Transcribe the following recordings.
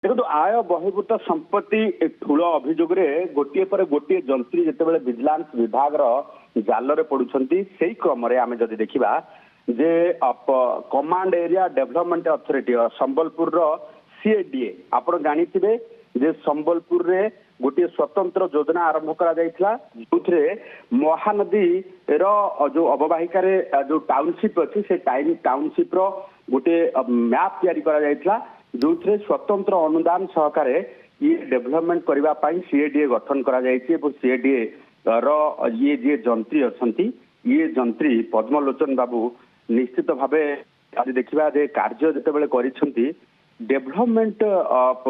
देखो आय बहिर्भूत संपत्ति ठूल अभियोग गोटे पर गोटे जंत्री जिते विजिलेंस विभाग जाल पड़ुंट से क्रम आम जदि देखा जे command area development authority Sambalpur CADA आप जानी जे संबलपुर रे गोटे स्वतंत्र योजना आरंभ करा जो महानदी जो अववाहिका जो टाउनशिप अच्छी से टाउनशिप गोटे मैप या जो स्वतंत्र अनुदान सहकार ये डेवलपमेंट करने सीएडीए गठन करा सीएडीए ये जे जंत्री अच्छा ये जंत्री पद्मलोचन बाबू निश्चित भाव आज देखा कार्य जिते कर डेवलपमेंट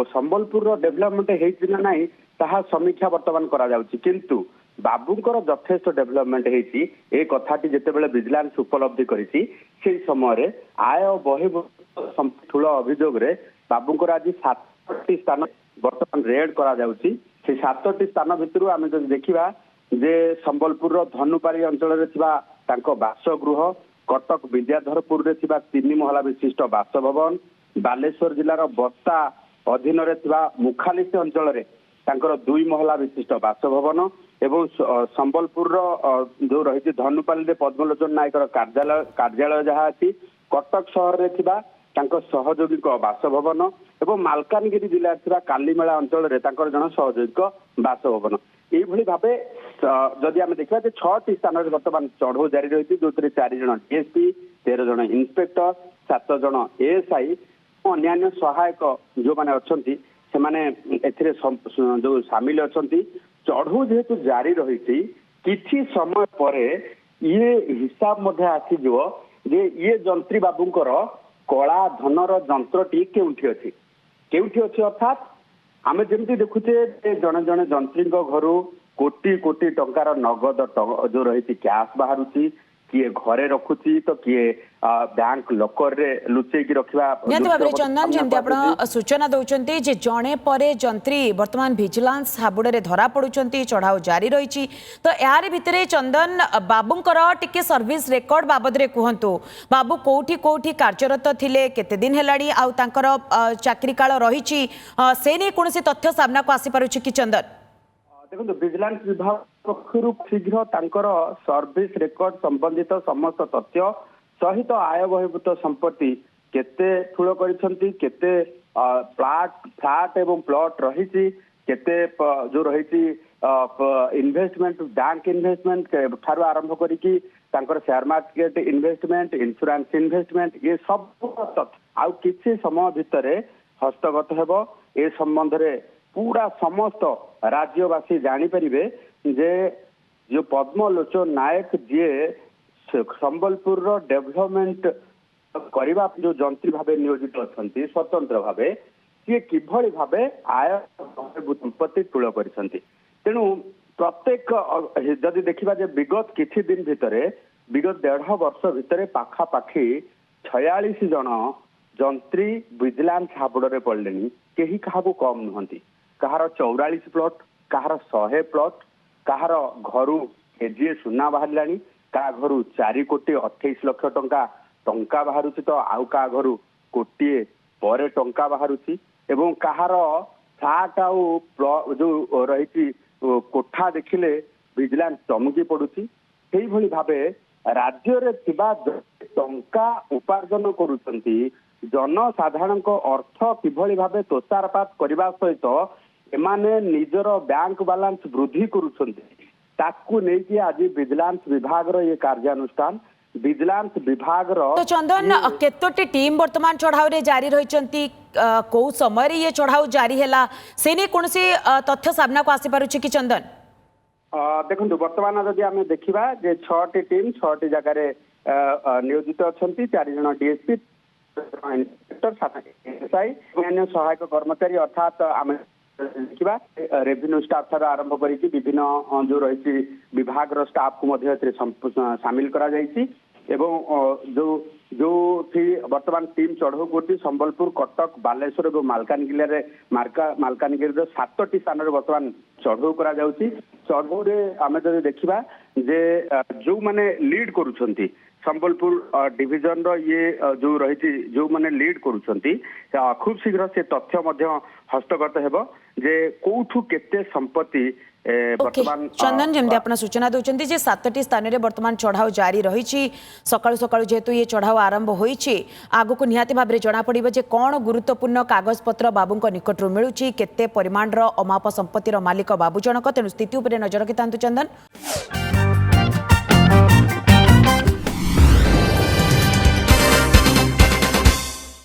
संबलपुर डेवलपमेंट होना ना ताहा समीक्षा वर्तमान करा किंतु बाबूंकर यथेष्ट डेवलपमेंट होती कथाटी जिते विजिलेंस उपलब्धि करी समय आय बहिर्भूत ठूल अभियोग बाबूंकर आज 7टी स्थान वर्तमान रेड करा 7टी स्थान भितर आम जो देखा जे संबलपुर धनुपारी अंचल बासगृह कटक विद्याधरपुर 3 महला विशिष्ट बासभवन बालेश्वर जिलार बस्ता अधीन मुखालिस अंचल 2 महला विशिष्ट बासभवन एवं संबलपुर जो रही धनुपाली पद्मलोचन नायकर कार्यालय जहाँ अच्छी कटक सहर में सहयोगी बासभवन एवं मालकानगिरी जिला कालीमेला अंचल जन सहयोगी बासभवन ये भाव जदि आम देखा 6टी स्थान बर्तमान चढ़ऊ जारी रही जो 4 जन डीएसपी 13 जन इन्स्पेक्टर 7 जन एएसआई अन्य सहायक जो मैंने अच्छा से जो सामिल अच्छा चढ़ऊ जेहेतु जारी रही किसी समय पर ये हिसाब आसीज जे ये जंत्री बाबूंकर कला धनर जंत्रटी केउठी अच्छी अर्थात आम जमी देखुचे जड़े जड़े जंत्री घर कोटी कोटी टंकार नगद जो रही कैश बाहर किए घरे रखुची तो किए बैंक लॉकर रे लुचेकी रखिबा चंदन जमती आप सूचना दौरान जे जड़े पर जंत्री वर्तमान विजिलेंस हाबुड़े धरा पड़ुंट चढ़ाऊ जारी रही तो यार भितर चंदन बाबूंकर टिके सर्विस रेकर्ड बाबद रे कहतु बाबू कोठी कोठी कार्यरत थिले केते दिन हेलाड़ी आउ तांकर चाकरी काल रही से नहीं कौन तथ्य सामना को आसी पारुछि कि चंदन देखो विजिलेंस विभाग पक्षर शीघ्र तांकर सर्विस रेकर्ड संबंधित समस्त तथ्य सहित आय बहिर्भूत संपत्ति केते ठूल करते फ्लैट एवं प्लॉट रही केते जो रही इन्वेस्टमेंट बैंक इन्वेस्टमेंट ठारू आरंभ करिकी share market investment insurance investment ये सब तथ्य आउ किसी समय भितर हस्तगत हेबो ए संबंध रे पूरा समस्त राज्यवासी जानीपर जे जो पद्मलोचन नायक जी संबलपुर डेवलपमेंट करने जो जंत्री भाव नियोजित अच्छा स्वतंत्र भाव सी किभली भाव आय संपत्ति ठूल कर तेणु प्रत्येक जदि देखा विगत किछि दिन भितर विगत 1.5 वर्ष भितर पाखापाखि 46 जन जंत्री विजिलेंस हाबुड़े पड़े कहीं क्या कम नुहति कहार 44 प्लॉट कहार 100 प्लॉट कहार घर केजीए सुना बाहर का घर 4 कोटी 28 लाख टंका बाहर तो आउ का घर कोटिए पर टंका बाहर एवं कहार फ्लैट आउ जो रही कोठा देखिले विजिलेंस चमकी पड़ुची से भली भाव राज्य रे टंका उपार्जन करुछंती जनसाधारण अर्थ किभली भाव तोषारपात करने सहित एमाने निजर बैंक बैलेंस वृद्धि करुछंती आज विजिलेंस विभाग ये कार्यानुष्ठान विजिलेंस विभाग तो चंदन केतोटी टीम वर्तमान चढ़ाऊ रे जारी रही कौ समय ये चढ़ाऊ जारी है से नहीं कौन तथ्य सामना को आसी पारुछि कि चंदन देखो वर्तमान जदि आम देखा 6टी टीम 6टी जगह नियोजित अच्छा 4 जन डीएसपी अन्य सहायक कर्मचारी अर्थात आम देखा रेवेन्यू स्टाफ ठार आरंभ करी विभिन्न जो रही विभाग स्टाफ को सामिल करा एवं जो जो वर्तमान टीम चढ़ऊ गोटी संबलपुर कटक बालेश्वर और मालकानगिरी 7टी स्थान वर्तमान चढ़ऊ करा चढ़ऊ आम जो देखा जे जो माने लीड करुछंती संबलपुर डिविजन रो ये जो रही जो माने लीड करूछंती खूब शीघ्र से तथ्य मध्य हस्तगत हेबो जे कोठु केते संपत्ति वर्तमान चंदन जमदी अपना सूचना दौरान जे 7टी स्थान में वर्तमान चढ़ाव जारी रही सकाळु सकाळु जेहेतु ये चढ़ाव आरंभ होईछि आगु को निहाती भाबरे जणा पड़िबो जे कोन गुरुत्वपूर्ण कागज पत्र बाबूंक निकटरू मिलुछि केते परिमाण रो अमाप संपत्तिर मालिक बाबू जनक तेणु स्थिति उपरे नजर रखितांतु चंदन।